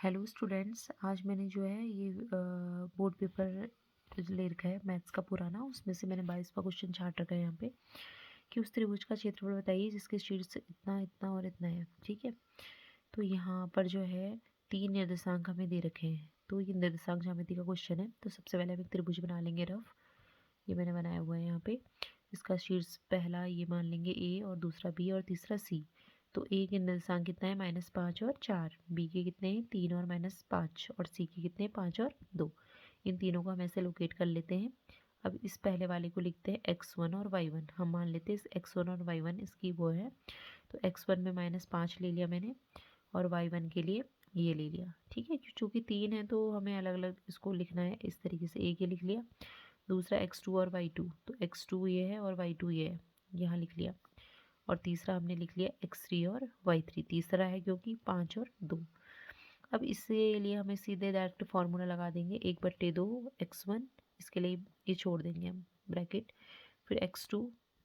Hello students, आज मैंने जो है ये बोर्ड पेपर ले रखा है मैथ्स का पुराना। उसमें से मैंने 22वां क्वेश्चन छाट रखा है यहाँ पे कि उस त्रिभुज का क्षेत्रफल बताइए जिसके शीर्ष इतना इतना और इतना है। ठीक है, तो यहाँ पर जो है 3 निर्देशांक हमें दे रखे हैं। तो ये निर्देशांक ज्यामिति का क्वेश्चन है। तो सबसे पहले हम एक त्रिभुज बना लेंगे रफ। ये मैंने बनाया हुआ है यहाँ पे। इसका शीर्ष पहला ये मान लेंगे ए, और दूसरा बी, और तीसरा सी। तो ए के निर्देशांक कितना है -5 और 4, बी के कितने हैं 3 और -5, और सी के कितने हैं 5 और 2। इन तीनों को हम ऐसे लोकेट कर लेते हैं। अब इस पहले वाले को लिखते हैं x1 और y1। हम मान लेते हैं इस x1 और y1 इसकी वो है। तो x1 में -5 ले लिया मैंने, और y1 के लिए ये ले लिया। ठीक है, चूँकि 3 है तो हमें अलग अलग इसको लिखना है। इस तरीके से एक ये लिख लिया, दूसरा x2 और y2। तो x2 ये है और y2 ये है, यहाँ लिख लिया। और तीसरा हमने लिख लिया x3 और y3। तीसरा है क्योंकि 5 और 2। अब इसके लिए हमें सीधे डायरेक्ट फार्मूला लगा देंगे, 1/2 x1। इसके लिए ये छोड़ देंगे हम ब्रैकेट, फिर x2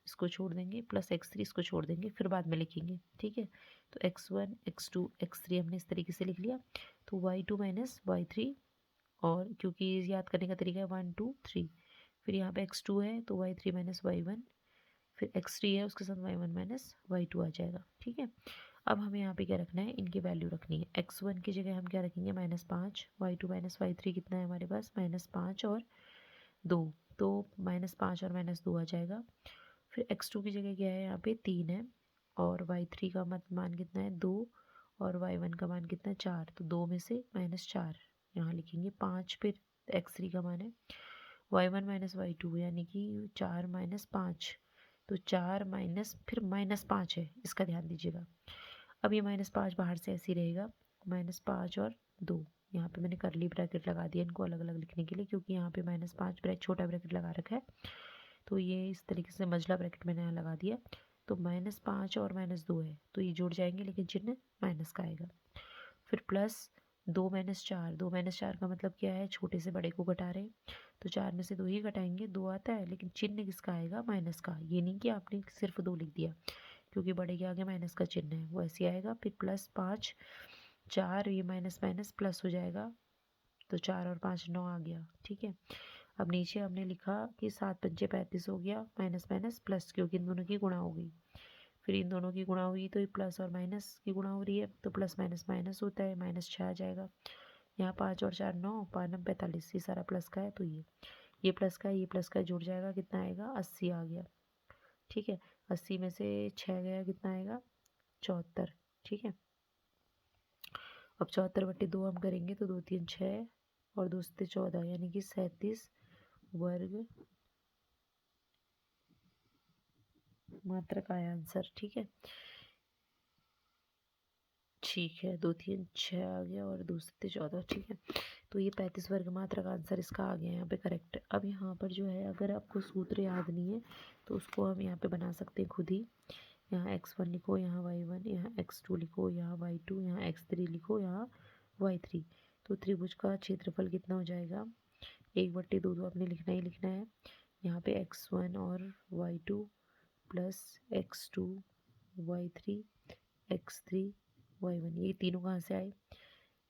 इसको छोड़ देंगे, प्लस x3 इसको छोड़ देंगे, फिर बाद में लिखेंगे। ठीक है, तो x1 x2 x3 हमने इस तरीके से लिख लिया। तो y2 माइनस y3, और क्योंकि याद करने का तरीका है 1 2 3। फिर यहाँ पे x2 है तो y3 माइनस y1, फिर x3 है उसके साथ y1 माइनस y2 आ जाएगा। ठीक है, अब हमें यहाँ पे क्या रखना है, इनकी वैल्यू रखनी है। x1 की जगह हम क्या रखेंगे -5, y2 माइनस y3 कितना है हमारे पास -5 और 2। तो -5 और -2 आ जाएगा। फिर x2 की जगह क्या है, यहाँ पे 3 है, और y3 का मान कितना है 2, और y1 का मान कितना है 4। तो 2 में से -4 यहाँ लिखेंगे, 5 फिर x3 का मान है y1 माइनस y2, यानी कि 4 माइनस 5। तो 4 माइनस फिर -5 है, इसका ध्यान दीजिएगा। अब ये -5 बाहर से ऐसे ही रहेगा, -5 और 2। यहाँ पे मैंने करली ब्रैकेट लगा दिया इनको अलग अलग लिखने के लिए, क्योंकि यहाँ पे -5 छोटा ब्रैकेट लगा रखा है। तो ये इस तरीके से मंझला ब्रैकेट मैंने यहाँ लगा दिया। तो -5 और -2 है, तो ये जुड़ जाएंगे लेकिन चिन्ह माइनस का आएगा। फिर प्लस 2 माइनस 4। 2 माइनस 4 का मतलब क्या है, छोटे से बड़े को घटा रहे हैं। तो 4 में से 2 ही घटाएंगे, 2 आता है, लेकिन चिन्ह किसका आएगा, माइनस का। ये नहीं कि आपने सिर्फ 2 लिख दिया, क्योंकि बड़े के आगे माइनस का चिन्ह है, वो ऐसे आएगा। फिर +5 4, ये माइनस माइनस प्लस हो जाएगा, तो 4 और 5 9 आ गया। ठीक है, अब नीचे हमने लिखा कि 7 पंचे 35 हो गया, माइनस माइनस प्लस, क्योंकि इन दोनों की गुणा हो गई। फिर इन दोनों की गुणा हुई तो ये प्लस और माइनस की गुणा हो रही है, तो प्लस माइनस माइनस होता है, -6 आ जाएगा। यहाँ 5 और 4 9, 5 9 45, ये सारा प्लस का है। तो ये प्लस का है, ये प्लस का जुड़ जाएगा, कितना आएगा 80 आ गया। ठीक है, 80 में से 6 गया, कितना आएगा 74। ठीक है, अब 74/2 हम करेंगे तो 2 3 6 और 2 7 14, यानी कि 37 वर्ग मात्रक आया आंसर। ठीक है, ठीक है, 2 3 6 आ गया और 2 7 14। ठीक है, तो ये 35 वर्ग मात्रक आंसर इसका आ गया यहाँ पे करेक्ट। अब यहाँ पर जो है, अगर आपको सूत्र याद नहीं है तो उसको हम यहाँ पे बना सकते हैं खुद ही। यहाँ x1 लिखो, यहाँ y1, यहाँ x2 लिखो, यहाँ y2, यहाँ x3 लिखो, यहाँ y3। तो त्रिभुज का क्षेत्रफल कितना हो जाएगा, 1/2 तो आपने लिखना ही लिखना है। यहाँ पे x1 और y2 plus x2 y3 x3 y1, ये तीनों कहाँ से आए,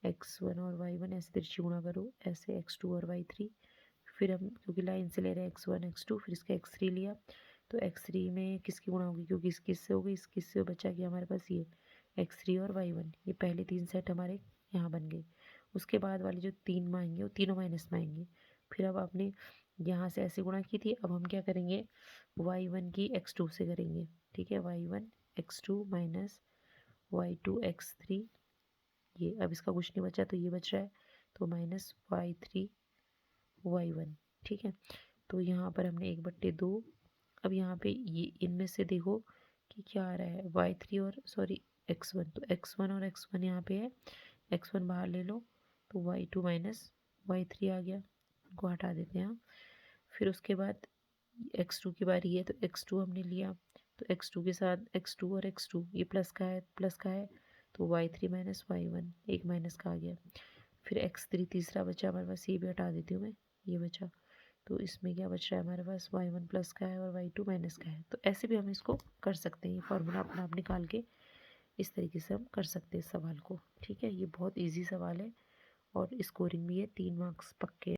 x1 और y1 ऐसे तिरछी गुणा करो, ऐसे x2 और y3। फिर हम क्योंकि लाइन से ले रहे हैं x1 x2, फिर इसका x3 लिया, तो x3 में किसकी गुणा होगी, क्योंकि इसकी इससे होगी, इसकी इससे बचा गया हमारे पास ये x3 और y1। ये पहले 3 सेट हमारे यहाँ बन गए। उसके बाद वाले जो 3 आएंगे वो तीनों माइनस में आएंगे। फिर अब आपने यहाँ से ऐसे गुणा की थी, अब हम क्या करेंगे, y1 की x2 से करेंगे। ठीक है, y1 x2 minus y2 x3। ये अब इसका कुछ नहीं बचा, तो ये बच रहा है, तो -y3 y1। ठीक है, तो यहाँ पर हमने 1/2। अब यहाँ पे ये इनमें से देखो कि क्या आ रहा है, y3 और सॉरी x1। तो x1 और x1 यहाँ पे है, x1 बाहर ले लो, तो y2 माइनस y3 आ गया, इनको हटा देते हैं। फिर उसके बाद x2 की बारी है, तो x2 हमने लिया, तो x2 के साथ x2 और x2, ये प्लस का है प्लस का है, तो y3 माइनस y1, एक माइनस का आ गया। फिर x3 तीसरा बचा हमारे पास, ये भी हटा देती हूँ मैं, ये बचा। तो इसमें क्या बच रहा है हमारे पास, y1 प्लस का है और y2 माइनस का है। तो ऐसे भी हम इसको कर सकते हैं, ये फार्मूला अपना आप निकाल के इस तरीके से हम कर सकते हैं इस सवाल को। ठीक है, ये बहुत ईजी सवाल है और स्कोरिंग भी है, 3 मार्क्स पक्के।